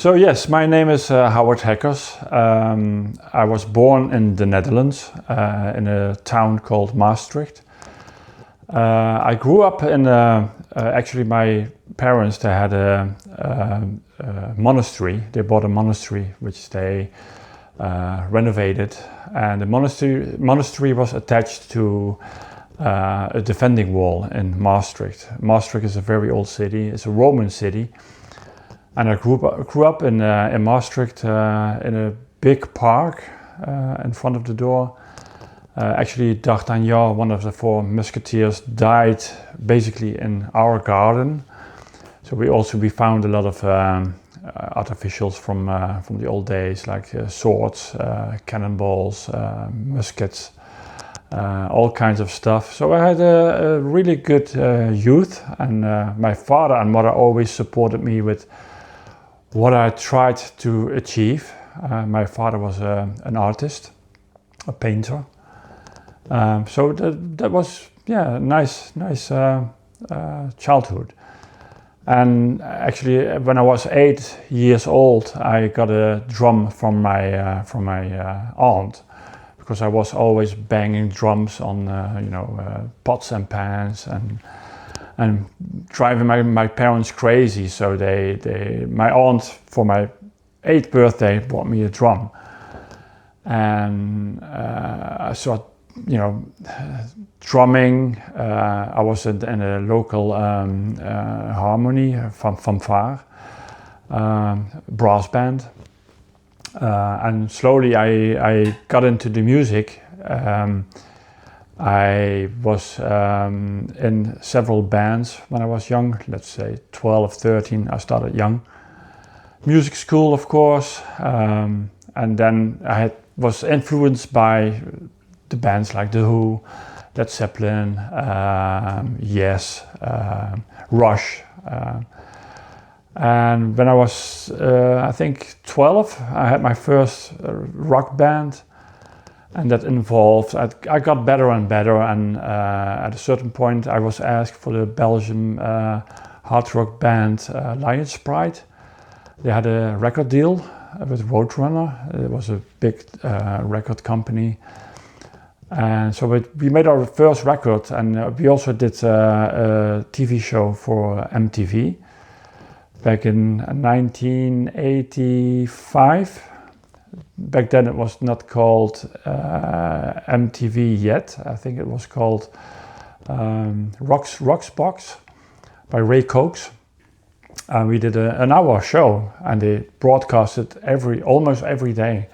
So yes, my name is Howard Heckers. I was born in the Netherlands, in a town called Maastricht. I grew up in actually my parents, they had a monastery. They bought a monastery which they renovated, and the monastery was attached to a defending wall in Maastricht. Maastricht is a very old city. It's a Roman city, and I grew up in Maastricht in a big park in front of the door. Actually, D'Artagnan, one of the four musketeers, died basically in our garden. So we found a lot of artificials from the old days, like swords, cannonballs, muskets, all kinds of stuff. So I had a really good youth, and my father and mother always supported me with what I tried to achieve. My father was an artist, a painter. So that was, yeah, nice childhood. And actually, when I was 8 years old, I got a drum from my aunt, because I was always banging drums on pots and pans and driving my parents crazy. So my aunt, for my 8th birthday, bought me a drum, and so drumming. I was in a local harmony, fanfare, brass band, and slowly I got into the music. I was in several bands when I was young, let's say 12, 13, I started young. Music school, of course, and then I was influenced by the bands like The Who, Led Zeppelin, Yes, Rush. And when I was, I think 12, I had my first rock band, and that involved, I got better and better, and at a certain point I was asked for the Belgian hard rock band Lions Pride. They had a record deal with Roadrunner. It was a big record company. And so we made our first record, and we also did a TV show for MTV back in 1985. Back then it was not called MTV yet. I think it was called Roxbox by Ray Coates. And we did an hour show, and they broadcasted almost every day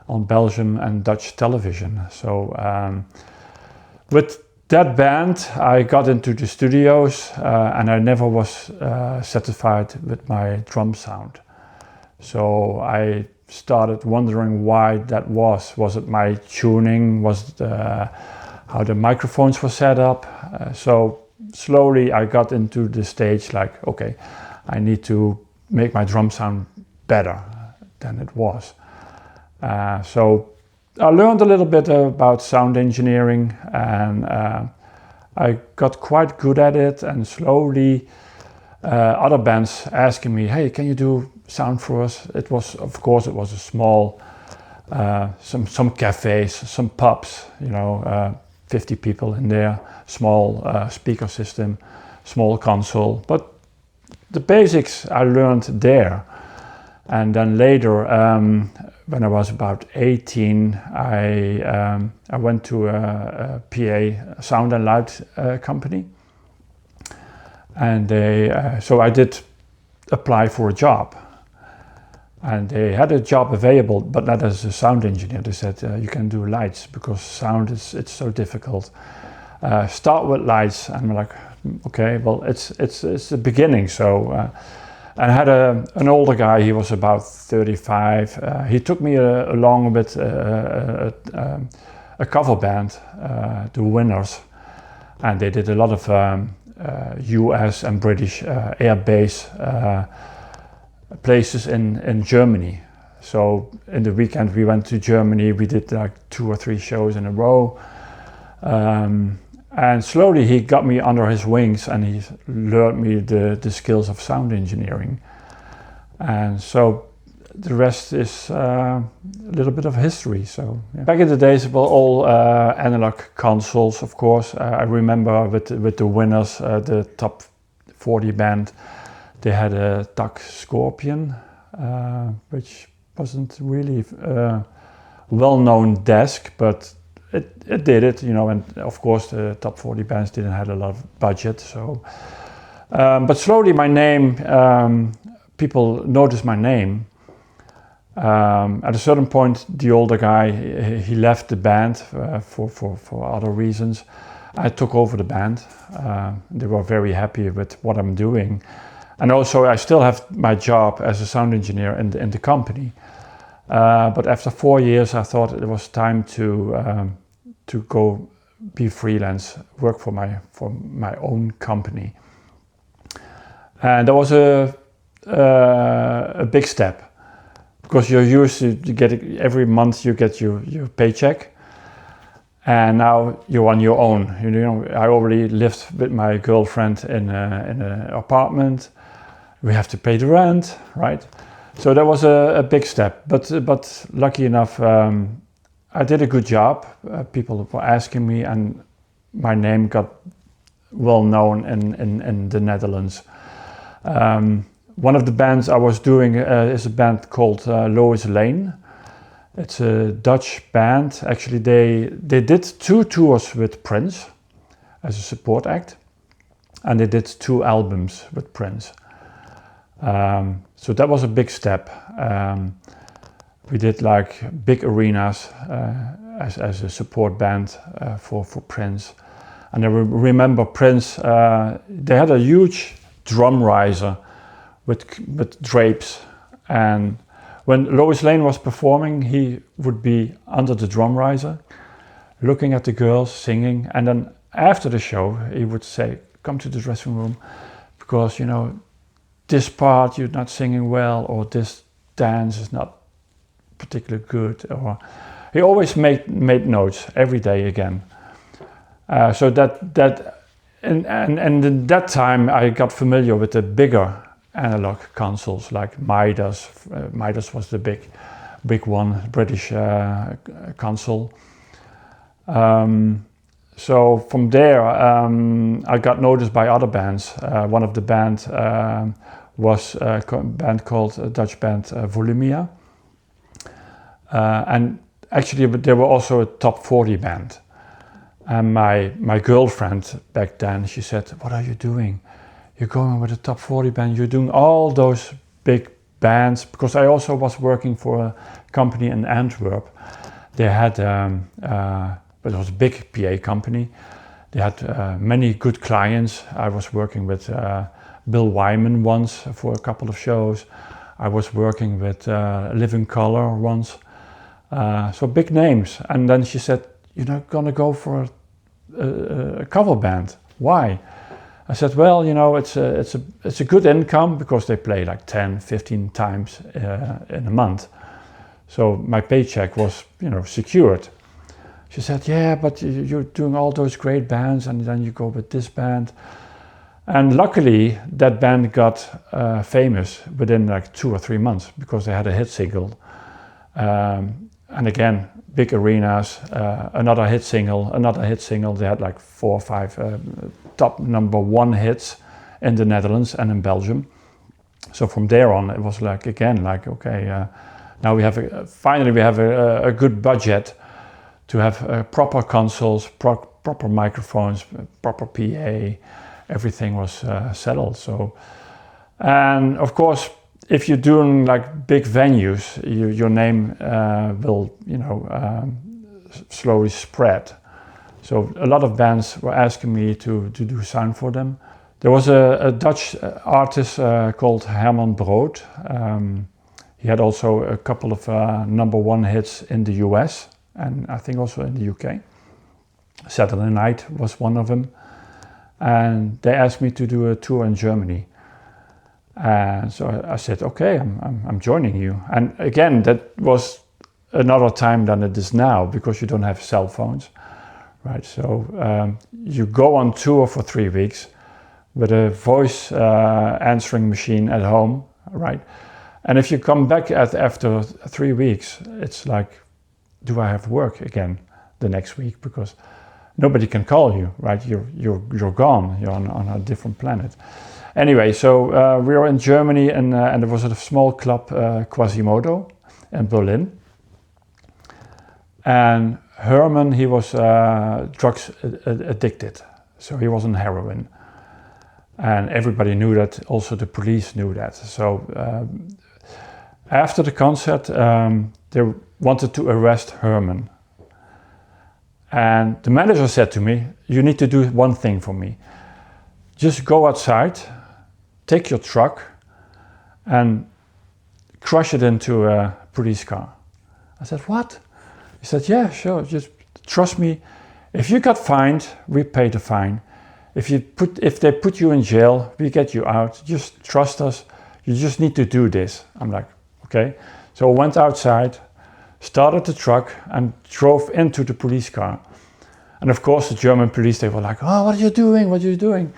on Belgian and Dutch television. So with that band, I got into the studios, and I never was satisfied with my drum sound. So I started wondering why that was. Was it my tuning? Was it how the microphones were set up? So slowly I got into the stage like, okay, I need to make my drum sound better than it was. So I learned a little bit about sound engineering, and I got quite good at it, and slowly other bands asking me, hey, can you do sound for us? It was, of course, it was a small, some cafes, some pubs, 50 people in there, small speaker system, small console, but the basics I learned there. And then later, when I was about 18, I went to a PA, sound and light company, and so I did apply for a job, and they had a job available, but not as a sound engineer. They said you can do lights because sound it's so difficult. Start with lights, and I'm like, okay, well it's the beginning. So. I had an older guy, he was about 35. He took me along with a cover band, the Winners, and they did a lot of US and British air base places in Germany. So in the weekend we went to Germany, we did like 2 or 3 shows in a row. And slowly he got me under his wings, and he learned me the skills of sound engineering. And so the rest is a little bit of history. So yeah. Back in the days, it were all analog consoles, of course. I remember with the winners, the top 40 band, they had a TAC Scorpion, which wasn't really well-known desk, but it did it, you know. And of course, the top 40 bands didn't have a lot of budget. So, but slowly, my name, people noticed my name. At a certain point, the older guy, he left the band for other reasons. I took over the band. They were very happy with what I'm doing. And also I still have my job as a sound engineer in the company. But after 4 years, I thought it was time to go be freelance, work for my own company. And that was a big step. Because you're used to get it, every month you get your paycheck, and now you're on your own. You know, I already lived with my girlfriend in an apartment. We have to pay the rent, right? So that was a big step. But lucky enough, I did a good job. People were asking me, and my name got well known in the Netherlands. One of the bands I was doing is a band called Lois Lane. It's a Dutch band. Actually, they did 2 tours with Prince as a support act, and they did 2 albums with Prince. So that was a big step. We did like big arenas as a support band for Prince. And I remember Prince, they had a huge drum riser with drapes, and when Lois Lane was performing, he would be under the drum riser looking at the girls singing, and then after the show he would say, come to the dressing room, because you know, this part you're not singing well, or this dance is not particularly good, or he always made notes every day again. So and in that time I got familiar with the bigger analog consoles like Midas. Midas was the big one, British console. So from there I got noticed by other bands. One of the band was a band called a Dutch band Volumia, and actually they were also a top 40 band. And my girlfriend back then, she said, what are you doing? You're going with a top 40 band, you're doing all those big bands, because I also was working for a company in Antwerp. They had, but it was a big PA company. They had many good clients. I was working with Bill Wyman once for a couple of shows. I was working with Living Color once. So big names. And then she said, you're not gonna go for a cover band. Why? I said, well, you know, it's a good income, because they play like 10, 15 times in a month. So my paycheck was, you know, secured. She said, yeah, but you're doing all those great bands, and then you go with this band. And luckily, that band got famous within like 2 or 3 months, because they had a hit single. And again, big arenas, another hit single. They had like 4 or 5 top #1 hits in the Netherlands and in Belgium. So from there on, it was like, again, like, okay, now we have finally we have a good budget to have proper consoles, proper microphones, proper PA. Everything was settled. So, and of course, if you're doing like big venues, your name will, you know, slowly spread. So a lot of bands were asking me to do sound for them. There was a Dutch artist called Herman Brood. He had also a couple of #1 hits in the US, and I think also in the UK. Saturday Night was one of them. And they asked me to do a tour in Germany. And so I said, okay, I'm joining you. And again, that was another time than it is now, because you don't have cell phones, right? So you go on tour for 3 weeks with a voice answering machine at home, right? And if you come back after 3 weeks, it's like, do I have work again the next week? Because nobody can call you, right? You're gone. You're on a different planet. Anyway, so we were in Germany, and there was a small club, Quasimodo, in Berlin. And Herman, he was drugs addicted, so he was on heroin. And everybody knew that, also the police knew that. So after the concert, they wanted to arrest Herman. And the manager said to me, you need to do one thing for me. Just go outside, take your truck and crush it into a police car. I said, what? He said, yeah, sure, just trust me. If you got fined, we pay the fine. If they put you in jail, we get you out. Just trust us. You just need to do this. I'm like, okay. So I went outside, started the truck and drove into the police car. And of course the German police, they were like, oh, what are you doing? What are you doing?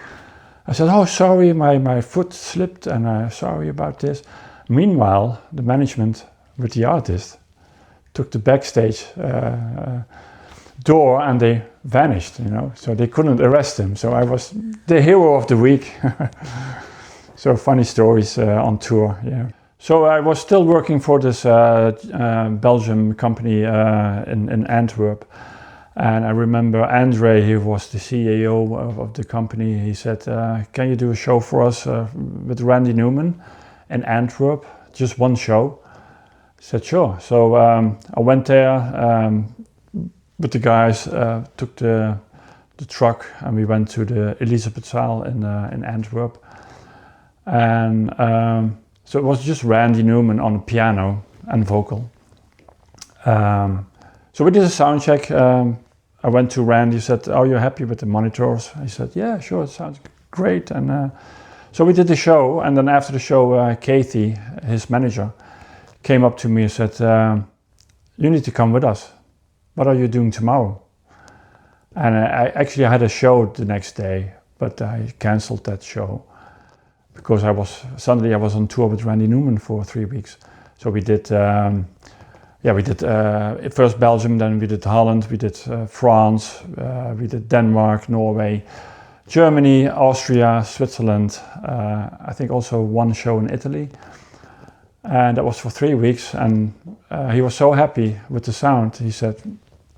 I said, oh, sorry, my foot slipped and sorry about this. Meanwhile, the management with the artist took the backstage door and they vanished, you know, so they couldn't arrest him. So I was the hero of the week. So funny stories on tour, yeah. So I was still working for this Belgium company in Antwerp. And I remember Andre, he was the CEO of the company. He said, can you do a show for us with Randy Newman in Antwerp? Just one show. I said, sure. So I went there with the guys, took the truck, and we went to the Elisabethzaal in Antwerp. And so it was just Randy Newman on piano and vocal. So we did a sound check. I went to Randy, said, are you happy with the monitors? He said, yeah, sure, it sounds great. And so we did the show, and then after the show, Kathy, his manager, came up to me and said, you need to come with us. What are you doing tomorrow? And I actually had a show the next day, but I canceled that show because I was on tour with Randy Newman for 3 weeks. So we did, first Belgium, then we did Holland, we did France, we did Denmark, Norway, Germany, Austria, Switzerland. I think also one show in Italy. And that was for 3 weeks, and he was so happy with the sound. He said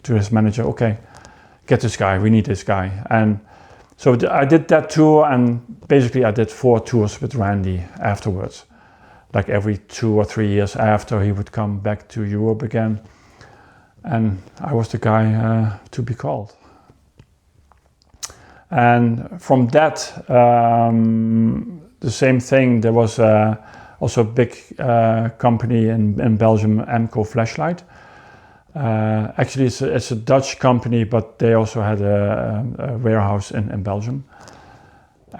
to his manager, okay, get this guy, we need this guy. And so I did that tour, and basically I did 4 tours with Randy afterwards. Like every 2 or 3 years after, he would come back to Europe again. And I was the guy to be called. And from that, the same thing, there was also a big company in Belgium, Amco Flashlight. Actually, it's a Dutch company, but they also had a warehouse in Belgium.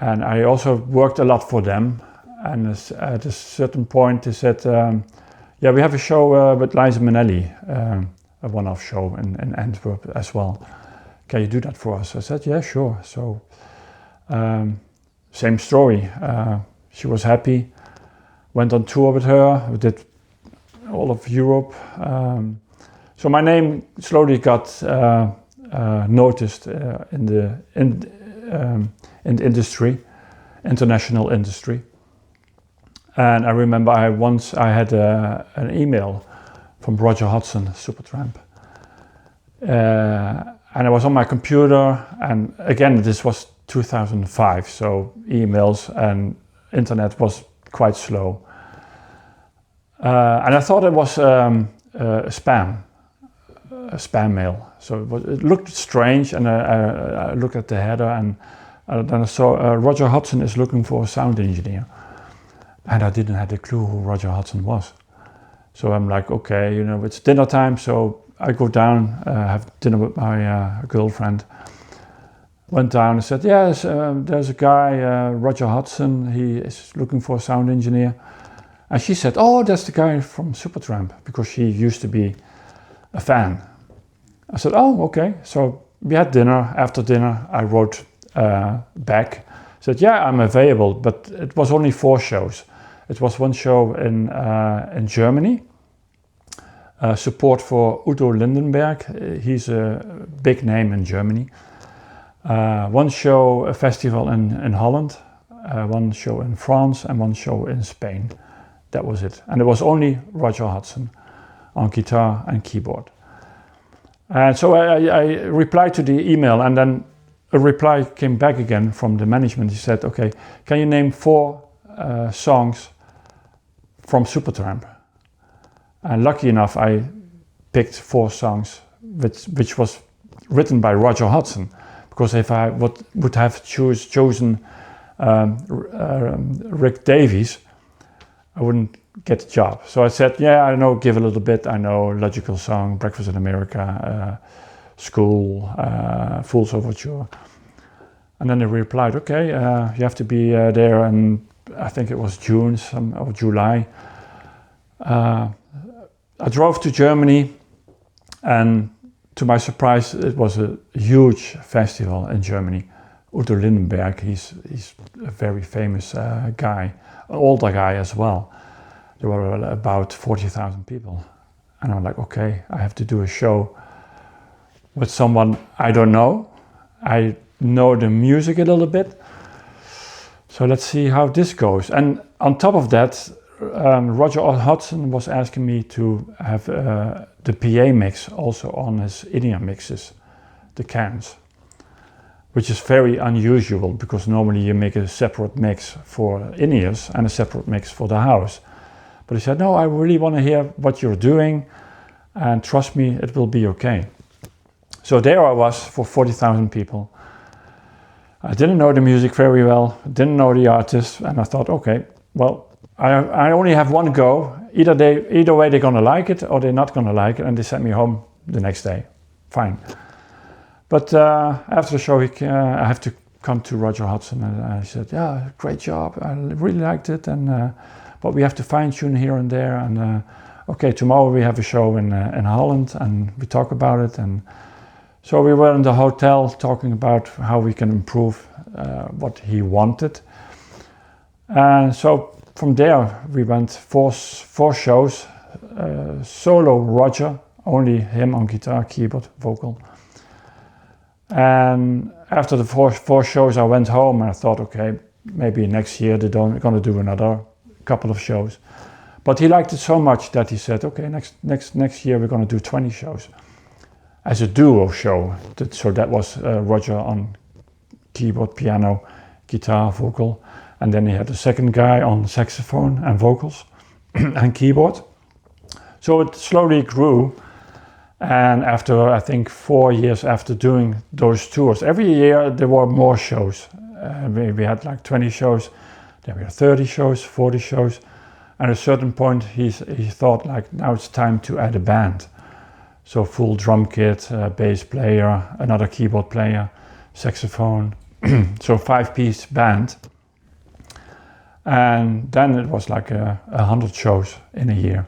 And I also worked a lot for them. And at a certain point, they said, yeah, we have a show with Liza Minnelli, a one-off show in Antwerp as well. Can you do that for us? I said, yeah, sure. So, same story. She was happy. Went on tour with her. We did all of Europe. So my name slowly got noticed in the industry, international industry. And I remember I had an email from Roger Hodgson, Supertramp. And I was on my computer, and again, this was 2005, so emails and internet was quite slow. And I thought it was a spam mail. So it looked strange, and I looked at the header, and then I saw Roger Hodgson is looking for a sound engineer. And I didn't have a clue who Roger Hodgson was. So I'm like, okay, you know, it's dinner time, so I go down, have dinner with my girlfriend. Went down and said, yes, there's a guy, Roger Hodgson, he is looking for a sound engineer. And she said, oh, that's the guy from Supertramp, because she used to be a fan. I said, oh, okay. So we had dinner. After dinner, I wrote back, said, yeah, I'm available, but it was only 4 shows. It was one show in Germany. Support for Udo Lindenberg. He's a big name in Germany. One show, a festival in Holland, one show in France, and one show in Spain. That was it. And it was only Roger Hodgson on guitar and keyboard. And so I replied to the email, and then a reply came back again from the management. He said, okay, can you name 4 songs from Supertramp? And lucky enough, I picked 4 songs which was written by Roger Hodgson, because if I would have chosen Rick Davies, I wouldn't get the job. So I said, yeah, I know Give a Little Bit, I know Logical Song, Breakfast in America, School, Fool's Overture. And then they replied, okay, you have to be there, and I think it was June or July. I drove to Germany, and to my surprise, it was a huge festival in Germany. Udo Lindenberg, he's a very famous guy, an older guy as well. There were about 40,000 people. And I'm like, okay, I have to do a show with someone I don't know. I know the music a little bit. So let's see how this goes. And on top of that, Roger Hodgson was asking me to have the PA mix also on his in-ear mixes, the cans, which is very unusual because normally you make a separate mix for in-ears and a separate mix for the house. But he said, no, I really want to hear what you're doing, and trust me, it will be okay. So there I was for 40,000 people. I didn't know the music very well, didn't know the artist, and I thought, okay, well, I only have one go. Either way they're gonna like it or they're not gonna like it, and they sent me home the next day. Fine. But after the show, I have to come to Roger Hodgson, and I said, yeah, great job. I really liked it, and but we have to fine tune here and there. And okay, tomorrow we have a show in Holland, and we talk about it. And so we were in the hotel talking about how we can improve what he wanted. And so from there we went four shows, solo Roger, only him on guitar, keyboard, vocal. And after the four shows I went home, and I thought, okay, maybe next year they're gonna do another couple of shows. But he liked it so much that he said, okay, next year we're gonna do 20 shows as a duo show. So that was Roger on keyboard, piano, guitar, vocal, and then he had a second guy on saxophone and vocals and keyboard. So it slowly grew, and after, I think 4 years after doing those tours, every year there were more shows. We had like 20 shows, then we had 30 shows, 40 shows, and at a certain point he thought, like, now it's time to add a band. So full drum kit, bass player, another keyboard player, saxophone, so 5-piece band. And then it was like 100 shows in a year,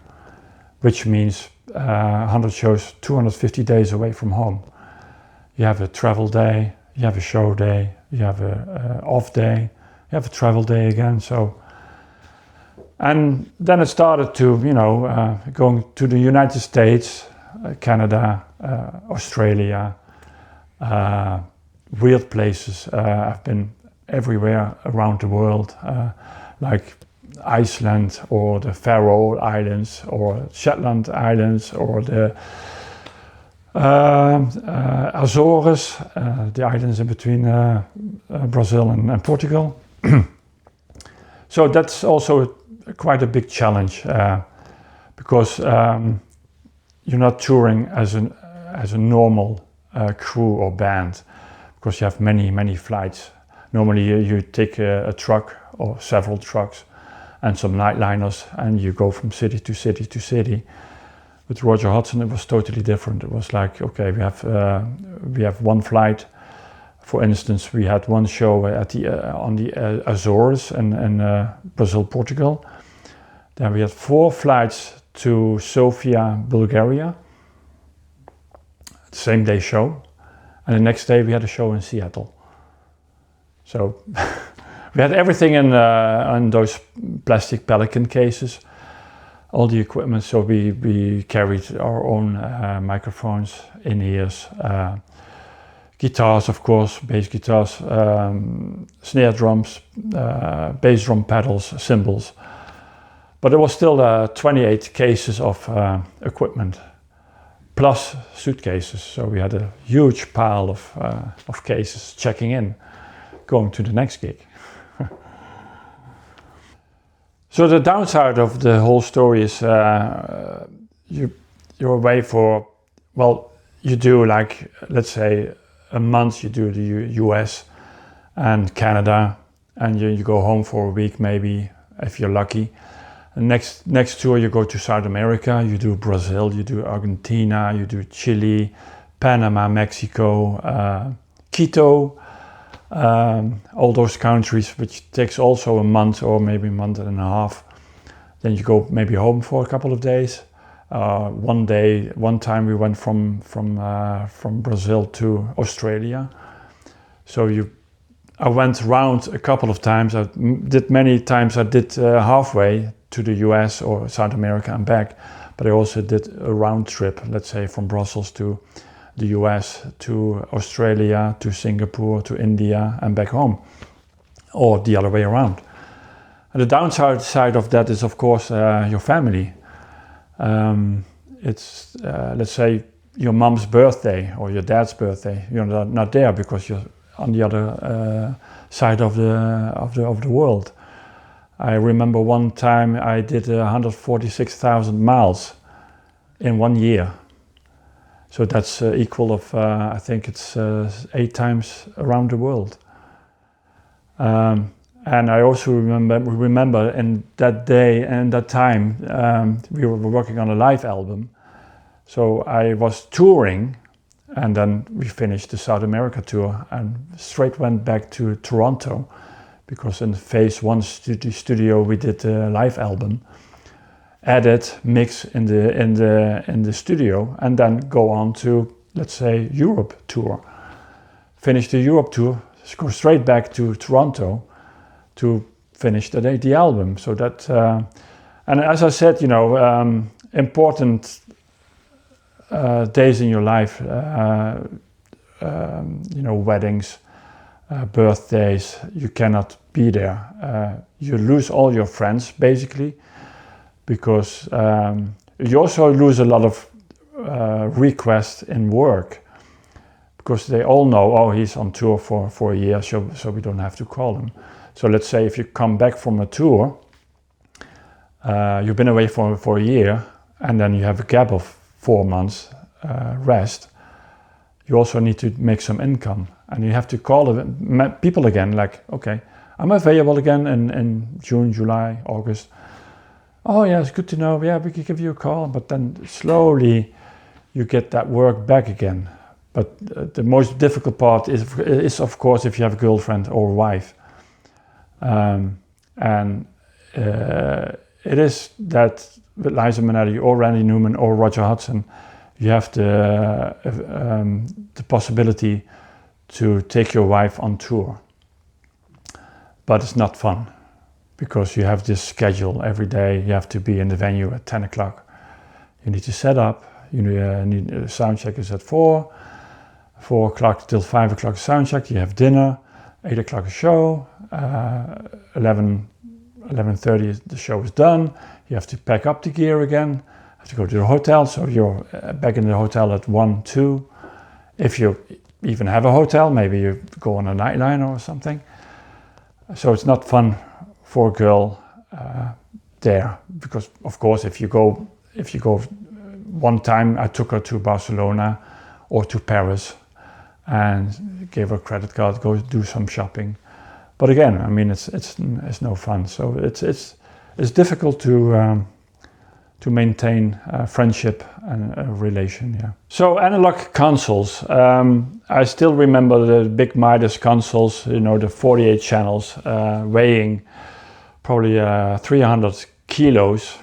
which means 100 shows, 250 days away from home. You have a travel day, you have a show day, you have a off day, you have a travel day again. So, and then it started to, going to the United States, Canada, Australia, weird places. I've been everywhere around the world, like Iceland or the Faroe Islands or Shetland Islands or the Azores, the islands in between Brazil and Portugal. So that's also quite a big challenge because you're not touring as a normal crew or band, because you have many flights. Normally you take a truck or several trucks and some nightliners, and you go from city to city to city. With Roger Hodgson it was totally different. It was like, okay, we have one flight. For instance, we had one show on the Azores in Brazil, Portugal. Then we had 4 flights to Sofia, Bulgaria, same day show, and the next day we had a show in Seattle. So We had everything in those plastic Belkin cases, all the equipment. So we carried our own microphones, in-ears, guitars, of course, bass guitars, snare drums, bass drum pedals, cymbals. But there was still 28 cases of equipment, plus suitcases. So we had a huge pile of cases checking in, going to the next gig. So the downside of the whole story is you're away for, well, you do like, let's say, a month you do the US and Canada, and you go home for a week maybe, if you're lucky. And next tour you go to South America, you do Brazil, you do Argentina, you do Chile, Panama, Mexico, Quito, all those countries, which takes also a month or maybe a month and a half. Then you go maybe home for a couple of days. One time we went from Brazil to Australia. So I went around a couple of times. I did halfway to the US or South America and back, but I also did a round trip, let's say from Brussels to the US, to Australia, to Singapore, to India and back home, or the other way around. And the downside of that is, of course, your family. It's let's say your mom's birthday or your dad's birthday. You're not there because you're on the other side of the world. I remember one time I did 146,000 miles in 1 year. So that's equal of I think it's 8 times around the world. And I also remember in that day and that time we were working on a live album. So I was touring, and then we finished the South America tour and straight went back to Toronto, because in phase 1 studio we did a live album, edit, mix in the studio, and then go on to, let's say, Europe tour. Finish the Europe tour, go straight back to Toronto to finish the album. So that, and as I said, important days in your life, weddings, birthdays, you cannot be there. You lose all your friends basically, because you also lose a lot of requests in work, because they all know, oh, he's on tour for a year, so we don't have to call him. So let's say if you come back from a tour, you've been away for a year, and then you have a gap of 4 months rest, you also need to make some income, and you have to call people again, like, okay, I'm available again in June, July, August. Oh yeah, it's good to know, yeah, we can give you a call, but then slowly you get that work back again. But the most difficult part is of course if you have a girlfriend or a wife. It is that with Liza Minnelli or Randy Newman or Roger Hodgson, you have the possibility to take your wife on tour. But it's not fun, because you have this schedule every day. You have to be in the venue at 10 o'clock. You need to set up, you need sound check is at 4 o'clock till 5 o'clock sound check, you have dinner, 8 o'clock a show, 11:30 the show is done, you have to pack up the gear again, have to go to the hotel, so you're back in the hotel at 1, 2. If you even have a hotel, maybe you go on a nightliner or something. So it's not fun for a girl there, because of course if you go one time, I took her to Barcelona or to Paris and gave her a credit card, go do some shopping. But again, I mean, it's no fun. So it's difficult to maintain a friendship and a relation. Yeah. So analog consoles. I still remember the big Midas consoles. The 48 channels, weighing probably 300 kilos.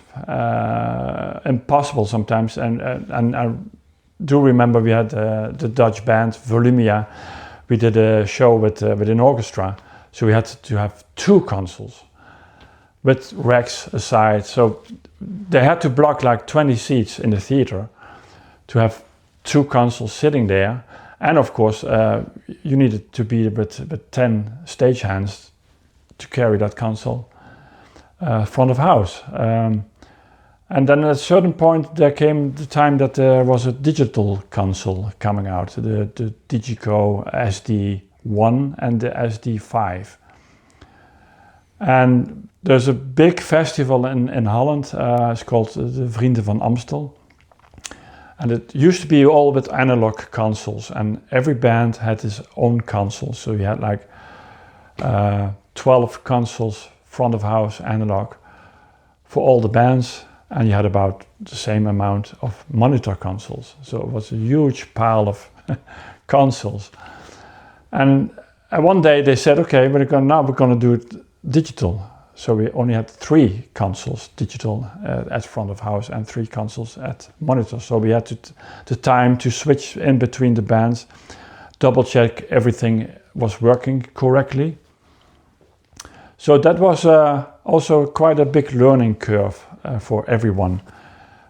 Impossible sometimes. And I do remember we had the Dutch band Volumia. We did a show with an orchestra. So we had to have 2 consoles with racks aside. So they had to block like 20 seats in the theater to have 2 consoles sitting there. And of course, you needed to be with 10 stagehands to carry that console front of house. And then at a certain point, there came the time that there was a digital console coming out, the Digico SD1 and the SD5. And there's a big festival in Holland, it's called the Vrienden van Amstel. And it used to be all with analog consoles, and every band had its own console. So you had like 12 consoles, front of house analog, for all the bands, and you had about the same amount of monitor consoles. So it was a huge pile of consoles. And one day they said, okay, we're going to do it digital. So we only had 3 consoles digital at front of house and 3 consoles at monitor. So we had the time to switch in between the bands, double check everything was working correctly. So that was also quite a big learning curve for everyone,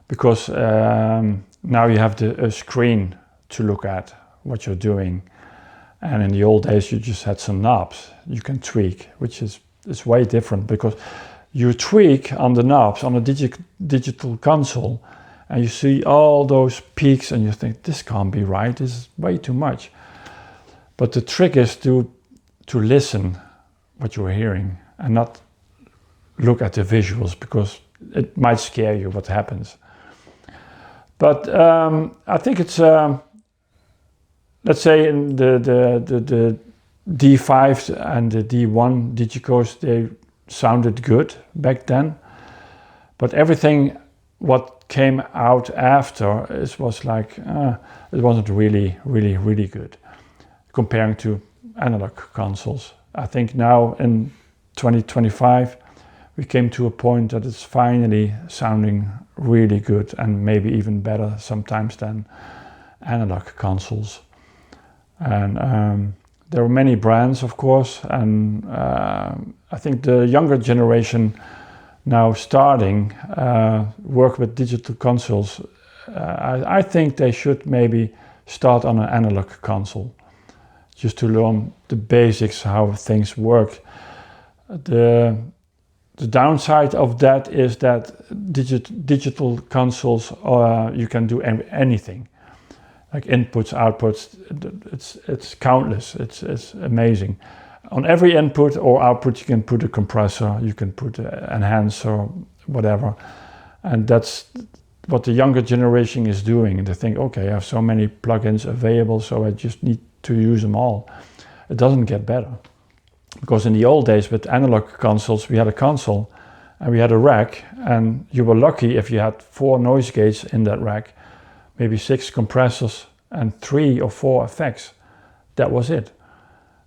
because now you have a screen to look at what you're doing. And in the old days, you just had some knobs you can tweak, which is way different, because you tweak on the knobs on a digital console and you see all those peaks and you think, this can't be right, this is way too much. But the trick is to listen what you're hearing and not look at the visuals, because it might scare you what happens. But I think it's, let's say in the D5 and the D1 Digicos, they sounded good back then, but everything what came out after was like it wasn't really good comparing to analog consoles. I think now in 2025 we came to a point that it's finally sounding really good, and maybe even better sometimes than analog consoles. And there are many brands, of course, and I think the younger generation now starting work with digital consoles. I think they should maybe start on an analog console, just to learn the basics, how things work. The downside of that is that digital consoles, you can do anything. Like inputs, outputs, it's countless, it's amazing. On every input or output you can put a compressor, you can put an enhancer, whatever. And that's what the younger generation is doing. They think, okay, I have so many plugins available, so I just need to use them all. It doesn't get better. Because in the old days with analog consoles, we had a console and we had a rack, and you were lucky if you had 4 noise gates in that rack, maybe 6 compressors and 3 or 4 effects. That was it.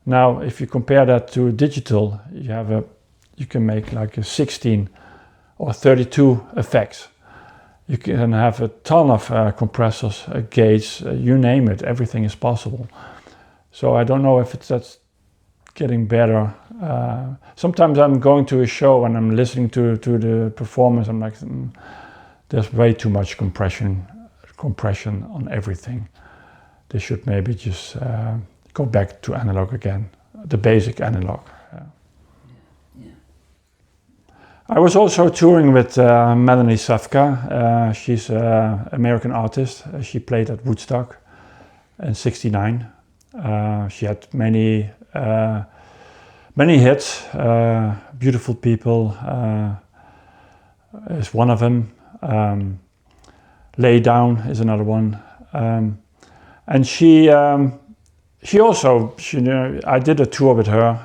Now, if you compare that to digital, you can make like a 16 or 32 effects. You can have a ton of compressors, gates, you name it. Everything is possible. So I don't know if that's getting better. Sometimes I'm going to a show and I'm listening to the performance. I'm like, there's way too much compression on everything. They should maybe just go back to analog again, the basic analog. Yeah. I was also touring with Melanie Safka. She's an American artist. She played at Woodstock in '69. She had many hits. Beautiful People is one of them. Lay Down is another one. And she also, I did a tour with her.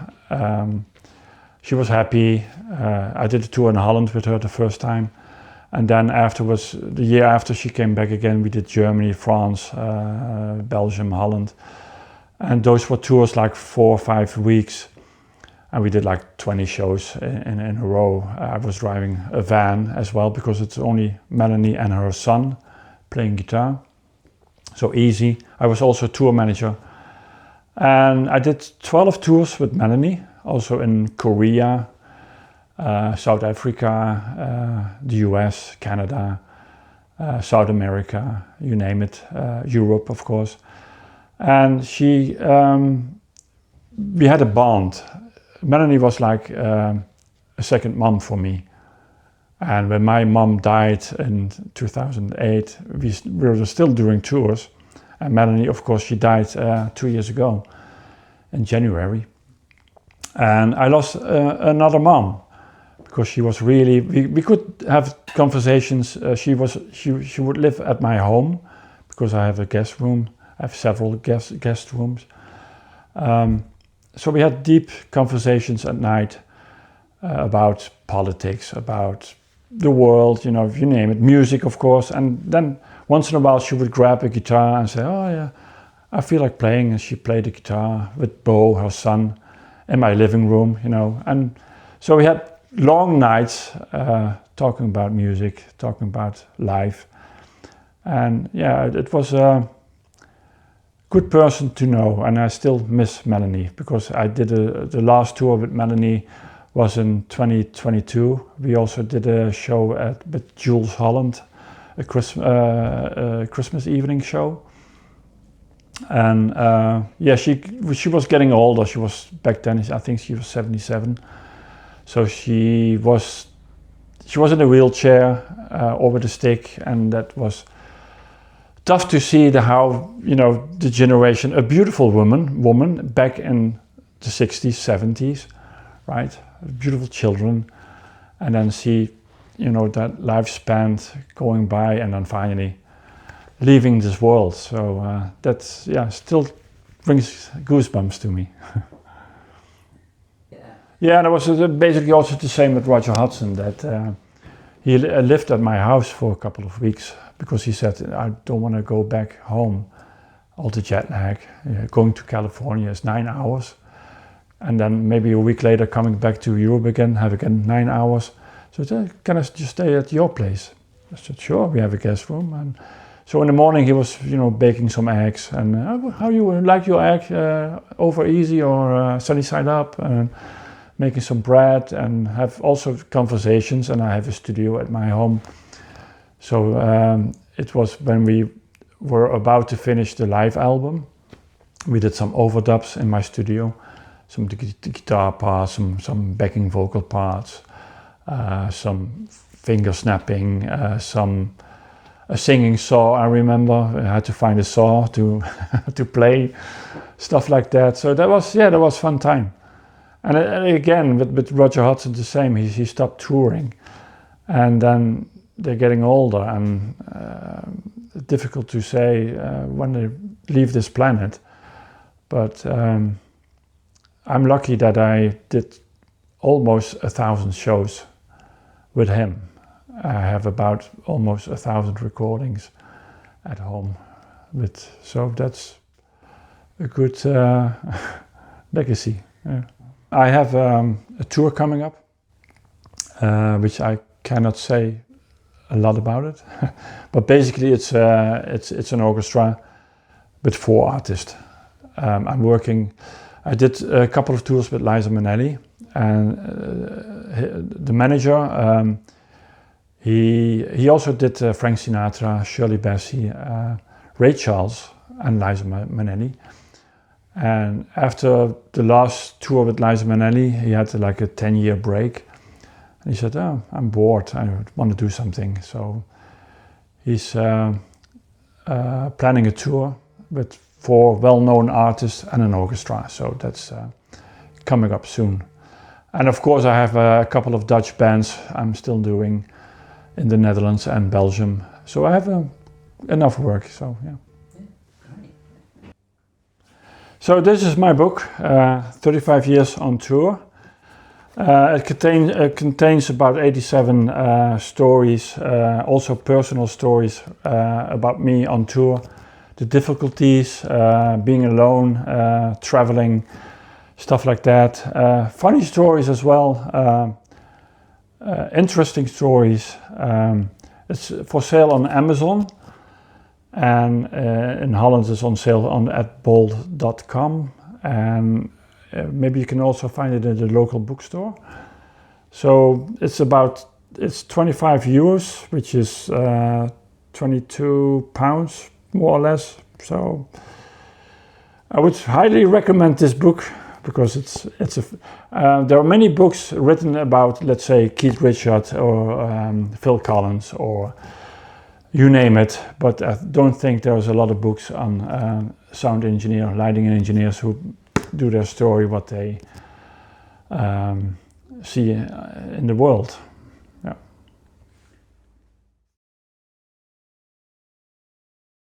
She was happy. I did a tour in Holland with her the first time. And then afterwards, the year after she came back again, we did Germany, France, Belgium, Holland. And those were tours like 4 or 5 weeks. And we did like 20 shows in a row. I was driving a van as well, because it's only Melanie and her son playing guitar. So easy. I was also a tour manager. And I did 12 tours with Melanie, also in Korea, South Africa, the US, Canada, South America, you name it, Europe, of course. And we had a bond. Melanie was like a second mom for me. And when my mom died in 2008, we were still doing tours. And Melanie, of course, she died 2 years ago in January. And I lost another mom because she was really, we could have conversations. She would live at my home because I have a guest room. I have several guest rooms. So we had deep conversations at night about politics, about the world, you know, you name it, music, of course. And then once in a while she would grab a guitar and say, oh yeah, I feel like playing. And she played the guitar with Bo, her son, in my living room, you know. And so we had long nights talking about music, talking about life. And yeah, it was a good person to know. And I still miss Melanie because I did the last tour with Melanie was in 2022. We also did a show with Jules Holland, a Christmas evening show. And yeah, she was getting older. She was back then, I think she was 77. So she was in a wheelchair or with a stick, and that was tough to see how, you know, the generation, a beautiful woman back in the 60s, 70s, right? Beautiful children, and then see, you know, that lifespan going by and then finally leaving this world. So that's, yeah, still brings goosebumps to me. Yeah, and it was basically also the same with Roger Hodgson, that he lived at my house for a couple of weeks because he said, I don't want to go back home. All the jet lag, going to California is 9 hours. And then maybe a week later coming back to Europe again, have again 9 hours. So can I just stay at your place? I said, sure, we have a guest room. And so in the morning he was, you know, baking some eggs. And how you like your egg, over easy or sunny side up? And making some bread and have also conversations. And I have a studio at my home. So it was when we were about to finish the live album. We did some overdubs in my studio. Some the guitar parts, some backing vocal parts, some finger snapping, a singing saw. I remember I had to find a saw to to play, stuff like that. So that was fun time. And again with Roger Hodgson the same. He stopped touring, and then they're getting older, and difficult to say when they leave this planet, but. I'm lucky that I did almost 1,000 shows with him. I have about almost 1,000 recordings at home. So that's a good legacy. Yeah. I have a tour coming up, which I cannot say a lot about it, but basically it's an orchestra with 4 artists. I did a couple of tours with Liza Minnelli, and the manager, he also did Frank Sinatra, Shirley Bassey, Ray Charles, and Liza Minnelli. And after the last tour with Liza Minnelli, he had like a 10-year break. And he said, oh, I'm bored, I want to do something. So he's planning a tour with 4 well-known artists and an orchestra, so that's coming up soon. And of course I have a couple of Dutch bands I'm still doing in the Netherlands and Belgium, so I have enough work, so yeah. So this is my book, 35 Years on Tour. It contains about 87 stories, also personal stories about me on tour. The difficulties, being alone, traveling, stuff like that. Funny stories as well, interesting stories. It's for sale on Amazon, and in Holland it's on sale at bol.com. And maybe you can also find it at the local bookstore. So it's 25 euros, which is 22 pounds more or less. So I would highly recommend this book, because there are many books written about, let's say, Keith Richards or Phil Collins or you name it, but I don't think there's a lot of books on sound engineer, lighting engineers who do their story, what they see in the world.